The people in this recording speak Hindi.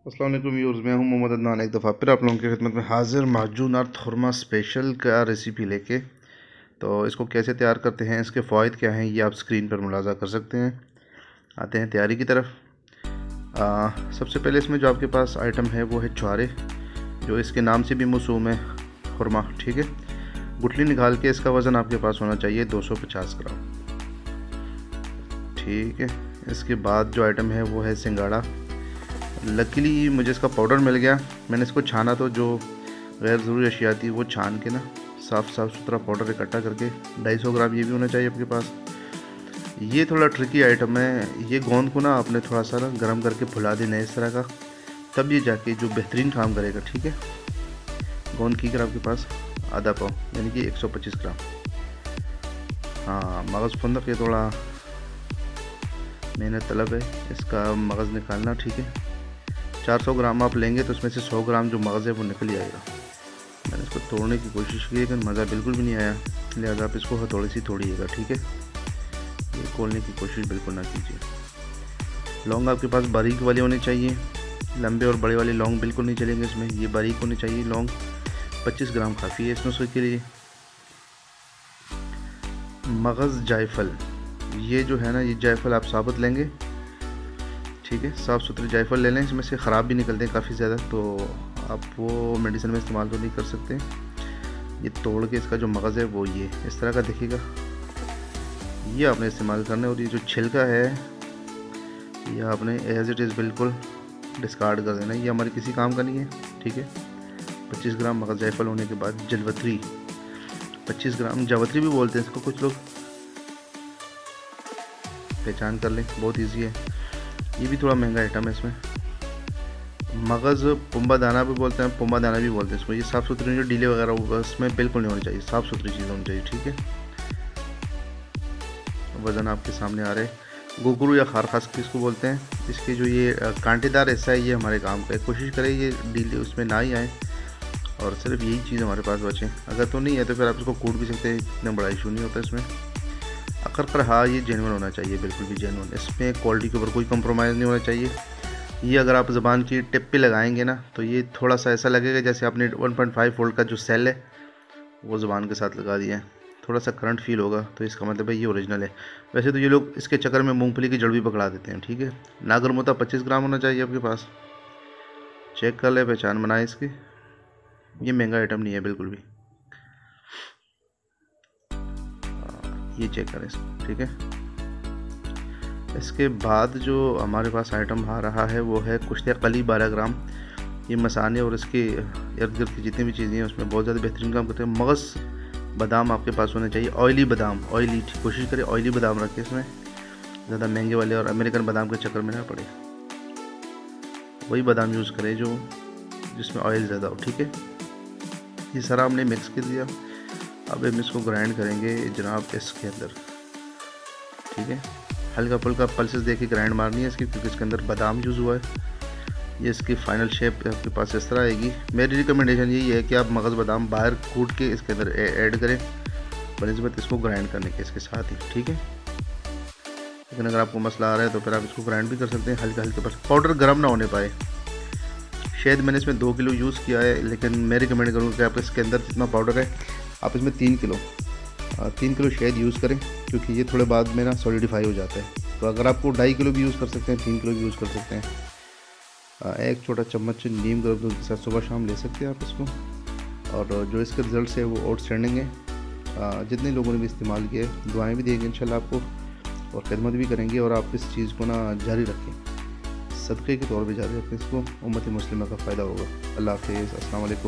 अस्सलाम वालेकुम व्यूअर्स, मैं हूं मोहम्मद अदनान। एक दफ़ा फिर आप लोगों की खिदमत में हाजिर मौजूद और खुरमा स्पेशल का रेसिपी लेके। तो इसको कैसे तैयार करते हैं, इसके फ़ायदे क्या हैं, ये आप स्क्रीन पर मुलाज़ा कर सकते हैं। आते हैं तैयारी की तरफ। सबसे पहले इसमें जो आपके पास आइटम है वो है छुहारे, जो इसके नाम से भी मौसूम है खुरमा। ठीक है, गुठली निकाल के इसका वज़न आपके पास होना चाहिए 250 ग्राम। ठीक है, इसके बाद जो आइटम है वो है सिंगाड़ा। लकीली मुझे इसका पाउडर मिल गया। मैंने इसको छाना, तो जो गैर ज़रूरी अशिया थी वो छान के ना साफ़ सुथरा पाउडर इकट्ठा करके 250 ग्राम ये भी होना चाहिए आपके पास। ये थोड़ा ट्रिकी आइटम है। ये गोंद को ना आपने थोड़ा सा ना गर्म करके फुला देना है इस तरह का, तब ये जाके जो बेहतरीन काम करेगा। ठीक है, गोंद कीकर आपके पास आधा पाव यानी कि 125 ग्राम। हाँ, मगज़ फुंदक ये थोड़ा मेहनत तलब है, इसका मगज़ निकालना। ठीक है, 400 ग्राम आप लेंगे तो उसमें से 100 ग्राम जो मगज़ है वो निकल जाएगा। मैंने इसको तोड़ने की कोशिश की लेकिन मज़ा बिल्कुल भी नहीं आया, लिहाजा आप इसको हथौड़े से तोड़िएगा। ठीक है, ये खोलने की कोशिश बिल्कुल ना कीजिए। लौंग आपके पास बारीक वाली होनी चाहिए, लंबे और बड़े वाले लौंग बिल्कुल नहीं चलेंगे इसमें, ये बारीक होनी चाहिए लौंग। 25 ग्राम काफ़ी है इसमें उसके लिए। मगज़ जायफल, ये जो है ना, ये जायफल आप साबुत लेंगे। ठीक है, साफ़ सुथरी जायफल ले लें, इसमें से ख़राब भी निकलते हैं काफ़ी ज़्यादा, तो आप वो मेडिसिन में इस्तेमाल तो नहीं कर सकते। ये तोड़ के इसका जो मगज़ है वो ये इस तरह का दिखेगा, ये आपने इस्तेमाल करना है। और ये जो छिलका है ये आपने एज इट इज़ बिल्कुल डिस्कार्ड कर देना है, ये हमारे किसी काम का नहीं है। ठीक है, 25 ग्राम मगज़ जायफल होने के बाद जलवतरी, 25 ग्राम जावत्री भी बोलते हैं इसको कुछ लोग, पहचान कर लें, बहुत ईजी है। ये भी थोड़ा महंगा आइटम है। इसमें मगज़ पुम्बा दाना भी बोलते हैं, पुम्बा दाना भी बोलते हैं इसको। ये साफ़ सुथरी जो डीले वगैरह होगा इसमें बिल्कुल नहीं होनी चाहिए, साफ़ सुथरी चीज़ होनी चाहिए। ठीक है, वज़न आपके सामने आ रहा है। गोगरू या खारखास किसको बोलते हैं, इसके जो ये कांटेदार हिस्सा है ये हमारे काम का है। कोशिश करें ये डीले उसमें ना ही आए और सिर्फ यही चीज़ हमारे पास बचे। अगर तो नहीं है तो फिर आप इसको कूट भी सकते हैं, इतना बड़ा इशू नहीं होता इसमें। अकर हाँ, ये जेन्युइन होना चाहिए, बिल्कुल भी जेन्युइन। इसमें क्वालिटी के ऊपर कोई कंप्रोमाइज़ नहीं होना चाहिए। ये अगर आप ज़बान की टिप पे लगाएंगे ना तो ये थोड़ा सा ऐसा लगेगा जैसे आपने 1.5 वोल्ट का जो सेल है वो ज़बान के साथ लगा दिया है, थोड़ा सा करंट फील होगा, तो इसका मतलब है ये ओरिजिनल है। वैसे तो ये लोग इसके चक्कर में मूंगफली की जड़ भी पकड़ा देते हैं। ठीक है, नागरमोता 25 ग्राम होना चाहिए आपके पास। चेक कर ले, पहचान बनाए इसकी। ये महंगा आइटम नहीं है बिल्कुल भी, ये चेक करें इसको। ठीक है, इसके बाद जो हमारे पास आइटम आ रहा है वो है कुश्ते कली 12 ग्राम। ये मसाले और इसके इर्द गिर्द की जितनी भी चीज़ें हैं उसमें बहुत ज़्यादा बेहतरीन काम करते हैं। मगज़ बादाम आपके पास होने चाहिए, ऑयली बादाम, ऑयली, कोशिश करें ऑयली बादाम रखें इसमें, ज़्यादा महंगे वाले और अमेरिकन बादाम के चक्कर में ना पड़े। वही बादाम यूज़ करें जो जिसमें ऑयल ज़्यादा हो। ठीक है, ये सारा हमने मिक्स कर दिया। अब हम इसको ग्राइंड करेंगे जनाब इसके अंदर। ठीक है, हल्का फुल्का पल्सेस देके ग्राइंड मारनी है इसकी, क्योंकि इसके अंदर बादाम यूज़ हुआ है। ये इसकी फ़ाइनल शेप आपके पास इस तरह आएगी। मेरी रिकमेंडेशन यही है कि आप मगज़ बादाम बाहर कूट के इसके अंदर ऐड करें बनिस्बत इसको ग्राइंड करने के इसके साथ ही। ठीक है, लेकिन अगर आपको मसला आ रहा है तो फिर आप इसको ग्राइंड भी कर सकते हैं हल्के हल्के पर, पाउडर गर्म ना होने पाए। शायद मैंने इसमें 2 किलो यूज़ किया है, लेकिन मैं रिकमेंड करूँगा कि आप इसके अंदर जितना पाउडर है आप इसमें 3 किलो शहद यूज़ करें, क्योंकि ये थोड़े बाद में ना सॉलिडिफाई हो जाता है। तो अगर आपको 2.5 किलो भी यूज़ कर सकते हैं, 3 किलो भी यूज़ कर सकते हैं। एक छोटा चम्मच नीम का दूध के साथ सुबह शाम ले सकते हैं आप इसको, और जो इसके रिज़ल्ट है वो आउटस्टैंडिंग है। जितने लोगों ने भी इस्तेमाल किए दुआएँ भी देंगे इंशाल्लाह आपको, और खिदमत भी करेंगे, और आप इस चीज़ को ना जारी रखें, सदक़े के तौर पर जारी रखें इसको, उम्मत मुस्लिमा का फ़ायदा होगा। अल्लाह हाफ़िज़, अस्सलाम वालेकुम।